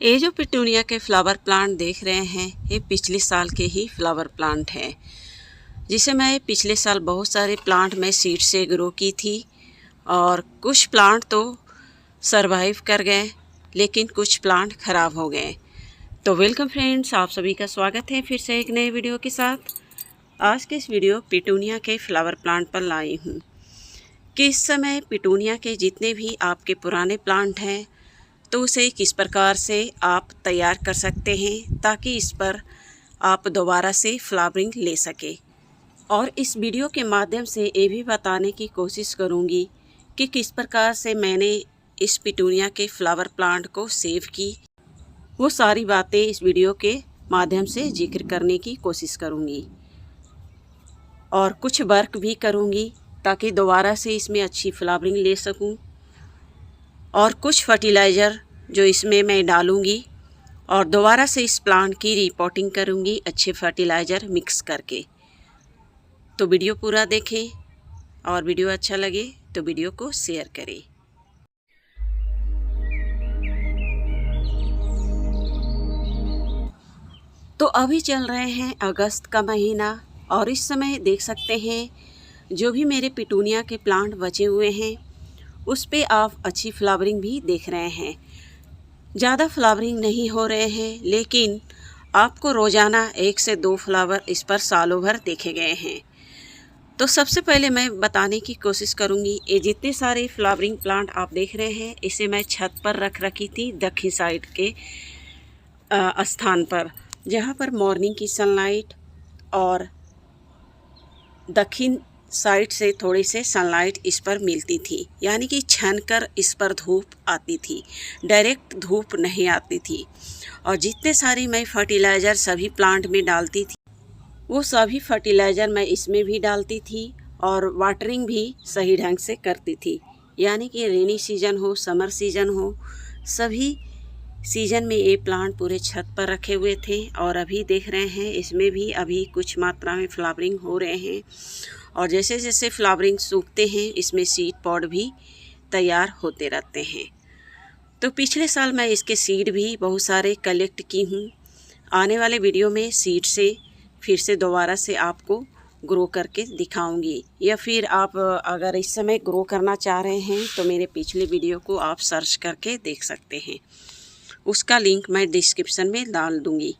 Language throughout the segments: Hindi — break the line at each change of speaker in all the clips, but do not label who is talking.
ये जो पिटूनिया के फ्लावर प्लांट देख रहे हैं, ये पिछले साल के ही फ्लावर प्लांट है, जिसे मैं पिछले साल बहुत सारे प्लांट में सीड से ग्रो की थी और कुछ प्लांट तो सरवाइव कर गए, लेकिन कुछ प्लांट ख़राब हो गए। तो वेलकम फ्रेंड्स, आप सभी का स्वागत है फिर से एक नए वीडियो के साथ। आज के इस वीडियो पिटूनिया के फ्लावर प्लांट पर लाई हूँ कि इस समय पिटूनिया के जितने भी आपके पुराने प्लांट हैं तो उसे किस प्रकार से आप तैयार कर सकते हैं ताकि इस पर आप दोबारा से फ्लावरिंग ले सके। और इस वीडियो के माध्यम से ये भी बताने की कोशिश करूंगी कि किस प्रकार से मैंने इस पिटूनिया के फ्लावर प्लांट को सेव की। वो सारी बातें इस वीडियो के माध्यम से जिक्र करने की कोशिश करूंगी और कुछ वर्क भी करूंगी ताकि दोबारा से इसमें अच्छी फ्लावरिंग ले सकूं। और कुछ फर्टिलाइज़र जो इसमें मैं डालूंगी और दोबारा से इस प्लांट की रिपोर्टिंग करूंगी अच्छे फर्टिलाइज़र मिक्स करके। तो वीडियो पूरा देखें और वीडियो अच्छा लगे तो वीडियो को शेयर करें। तो अभी चल रहे हैं अगस्त का महीना और इस समय देख सकते हैं जो भी मेरे पिटूनिया के प्लांट बचे हुए हैं उस पे आप अच्छी फ्लावरिंग भी देख रहे हैं। ज़्यादा फ्लावरिंग नहीं हो रहे हैं, लेकिन आपको रोज़ाना 1 से 2 फ्लावर इस पर सालों भर देखे गए हैं। तो सबसे पहले मैं बताने की कोशिश करूंगी, ये जितने सारे फ्लावरिंग प्लांट आप देख रहे हैं इसे मैं छत पर रख रखी थी दक्षिण साइड के स्थान पर, जहाँ पर मॉर्निंग की सनलाइट और दक्षिण साइड से थोड़ी से सनलाइट इस पर मिलती थी, यानी कि छन कर इस पर धूप आती थी, डायरेक्ट धूप नहीं आती थी। और जितने सारी मैं फर्टिलाइज़र सभी प्लांट में डालती थी वो सभी फर्टिलाइज़र मैं इसमें भी डालती थी और वाटरिंग भी सही ढंग से करती थी, यानी कि रेनी सीजन हो समर सीजन हो सभी सीजन में ये प्लांट पूरे छत पर रखे हुए थे। और अभी देख रहे हैं इसमें भी अभी कुछ मात्रा में फ्लावरिंग हो रहे हैं और जैसे जैसे फ्लावरिंग सूखते हैं इसमें सीड पॉड भी तैयार होते रहते हैं। तो पिछले साल मैं इसके सीड भी बहुत सारे कलेक्ट की हूँ। आने वाले वीडियो में सीड से फिर से दोबारा से आपको ग्रो करके दिखाऊंगी, या फिर आप अगर इस समय ग्रो करना चाह रहे हैं तो मेरे पिछले वीडियो को आप सर्च करके देख सकते हैं, उसका लिंक मैं डिस्क्रिप्शन में डाल दूंगी।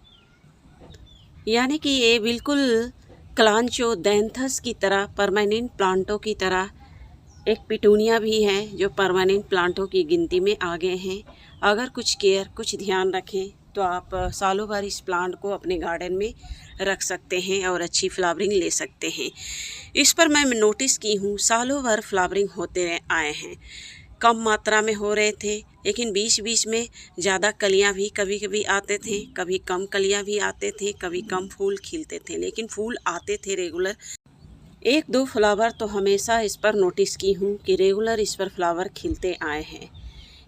यानी कि ये बिल्कुल क्लांचोदैंथस की तरह परमानेंट प्लांटों की तरह एक पिटूनिया भी है जो परमानेंट प्लांटों की गिनती में आ गए हैं। अगर कुछ केयर कुछ ध्यान रखें तो आप सालों भर इस प्लांट को अपने गार्डन में रख सकते हैं और अच्छी फ्लावरिंग ले सकते हैं। इस पर मैं नोटिस की हूँ सालों भर फ्लावरिंग होते आए हैं। कम मात्रा में हो रहे थे, लेकिन बीच बीच में ज़्यादा कलियां भी कभी कभी आते थे, कभी कम कलियां भी आते थे, कभी कम फूल खिलते थे, लेकिन फूल आते थे रेगुलर। 1-2 फ्लावर तो हमेशा इस पर नोटिस की हूँ कि रेगुलर इस पर फ्लावर खिलते आए हैं।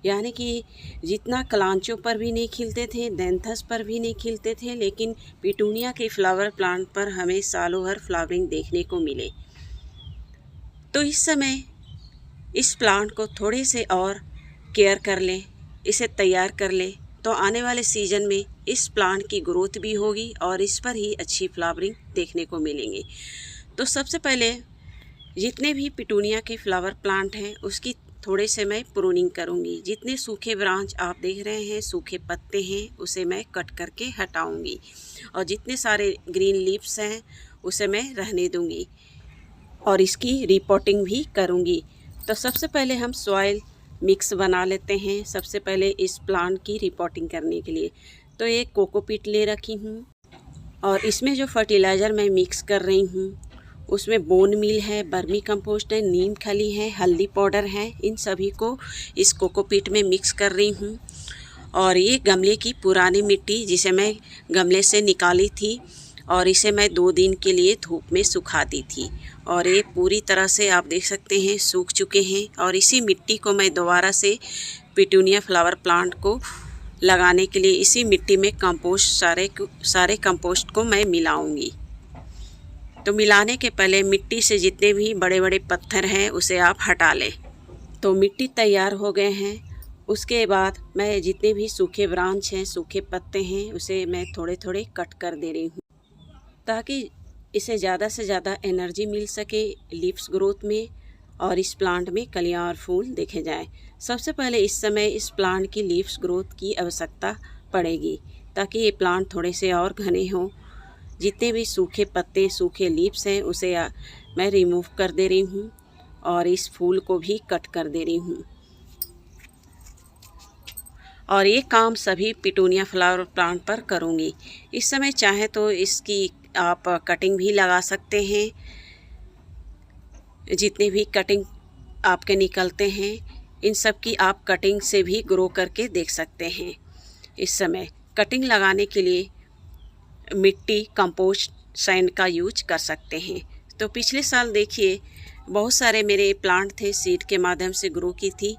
यानी कि जितना कलांचों पर भी नहीं खिलते थे, दैंथस पर भी नहीं खिलते थे, लेकिन पिटूनिया के फ्लावर प्लांट पर हमें सालों भर फ्लावरिंग देखने को मिले। तो इस समय इस प्लांट को थोड़े से और केयर कर लें, इसे तैयार कर लें, तो आने वाले सीज़न में इस प्लांट की ग्रोथ भी होगी और इस पर ही अच्छी फ्लावरिंग देखने को मिलेंगी। तो सबसे पहले जितने भी पिटूनिया के फ्लावर प्लांट हैं उसकी थोड़े से मैं प्रूनिंग करूंगी। जितने सूखे ब्रांच आप देख रहे हैं, सूखे पत्ते हैं, उसे मैं कट करके हटाऊंगी और जितने सारे ग्रीन लीव्स हैं उसे मैं रहने दूंगी और इसकी रिपोर्टिंग भी करूंगी। तो सबसे पहले हम सॉइल मिक्स बना लेते हैं। सबसे पहले इस प्लांट की रिपोर्टिंग करने के लिए तो एक कोकोपीट ले रखी हूँ और इसमें जो फर्टिलाइज़र मैं मिक्स कर रही हूँ उसमें बोन मील है, बर्मी कंपोस्ट है, नीम खली है, हल्दी पाउडर है। इन सभी को इस कोकोपीट में मिक्स कर रही हूँ। और ये गमले की पुरानी मिट्टी जिसे मैं गमले से निकाली थी और इसे मैं 2 दिन के लिए धूप में सुखा दी थी और ये पूरी तरह से आप देख सकते हैं सूख चुके हैं। और इसी मिट्टी को मैं दोबारा से पिटूनिया फ्लावर प्लांट को लगाने के लिए इसी मिट्टी में कंपोस्ट सारे कंपोस्ट को मैं मिलाऊंगी। तो मिलाने के पहले मिट्टी से जितने भी बड़े बड़े पत्थर हैं उसे आप हटा लें। तो मिट्टी तैयार हो गए हैं उसके बाद मैं जितने भी सूखे ब्रांच हैं, सूखे पत्ते हैं, उसे मैं थोड़े थोड़े कट कर दे रही हूँ ताकि इसे ज़्यादा से ज़्यादा एनर्जी मिल सके लीव्स ग्रोथ में और इस प्लांट में कलियाँ और फूल देखे जाएं। सबसे पहले इस समय इस प्लांट की लीव्स ग्रोथ की आवश्यकता पड़ेगी ताकि ये प्लांट थोड़े से और घने हों। जितने भी सूखे पत्ते, सूखे लीव्स हैं, उसे मैं रिमूव कर दे रही हूँ और इस फूल को भी कट कर दे रही हूँ। और ये काम सभी पिटूनिया फ्लावर प्लांट पर करूँगी। इस समय चाहे तो इसकी आप कटिंग भी लगा सकते हैं। जितने भी कटिंग आपके निकलते हैं, इन सब की आप कटिंग से भी ग्रो करके देख सकते हैं। इस समय कटिंग लगाने के लिए मिट्टी, कंपोस्ट, सैंड का यूज कर सकते हैं। तो पिछले साल देखिए बहुत सारे मेरे प्लांट थे, सीड के माध्यम से ग्रो की थी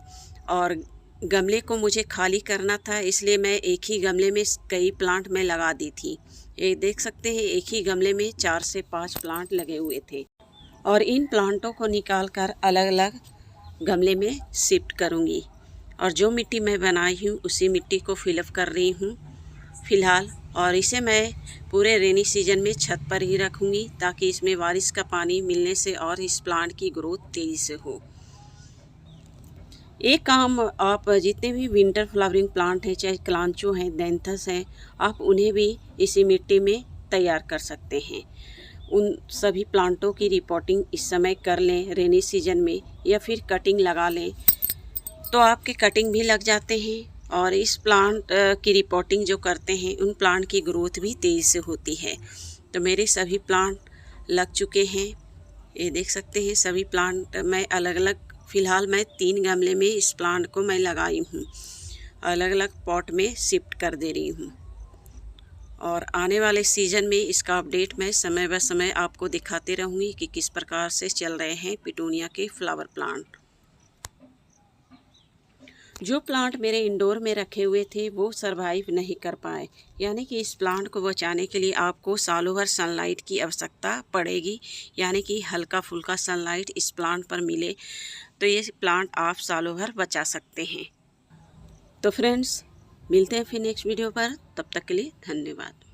और गमले को मुझे खाली करना था, इसलिए मैं एक ही गमले में कई प्लांट में लगा दी थी। ये देख सकते हैं एक ही गमले में 4 से 5 प्लांट लगे हुए थे और इन प्लांटों को निकाल कर अलग अलग गमले में शिफ्ट करूँगी और जो मिट्टी मैं बनाई हूँ उसी मिट्टी को फिलअप कर रही हूँ फ़िलहाल। और इसे मैं पूरे रेनी सीजन में छत पर ही रखूँगी ताकि इसमें बारिश का पानी मिलने से और इस प्लांट की ग्रोथ तेज़ी से हो। एक काम आप जितने भी विंटर फ्लावरिंग प्लांट हैं, चाहे क्लांचो हैं, दैंथस हैं, आप उन्हें भी इसी मिट्टी में तैयार कर सकते हैं। उन सभी प्लांटों की रिपोर्टिंग इस समय कर लें रेनी सीजन में, या फिर कटिंग लगा लें तो आपके कटिंग भी लग जाते हैं और इस प्लांट की रिपोर्टिंग जो करते हैं उन प्लांट की ग्रोथ भी तेज़ी से होती है। तो मेरे सभी प्लांट लग चुके हैं, ये देख सकते हैं। सभी प्लांट मैं अलग अलग, फ़िलहाल मैं 3 गमले में इस प्लांट को मैं लगाई हूँ, अलग अलग पॉट में शिफ्ट कर दे रही हूँ और आने वाले सीज़न में इसका अपडेट मैं समय ब समय आपको दिखाते रहूँगी कि किस प्रकार से चल रहे हैं पिटूनिया के फ्लावर प्लांट। जो प्लांट मेरे इंडोर में रखे हुए थे वो सरवाइव नहीं कर पाए, यानी कि इस प्लांट को बचाने के लिए आपको सालों भर सनलाइट की आवश्यकता पड़ेगी, यानी कि हल्का फुल्का सनलाइट इस प्लांट पर मिले तो ये प्लांट आप सालों भर बचा सकते हैं। तो फ्रेंड्स, मिलते हैं फिर नेक्स्ट वीडियो पर, तब तक के लिए धन्यवाद।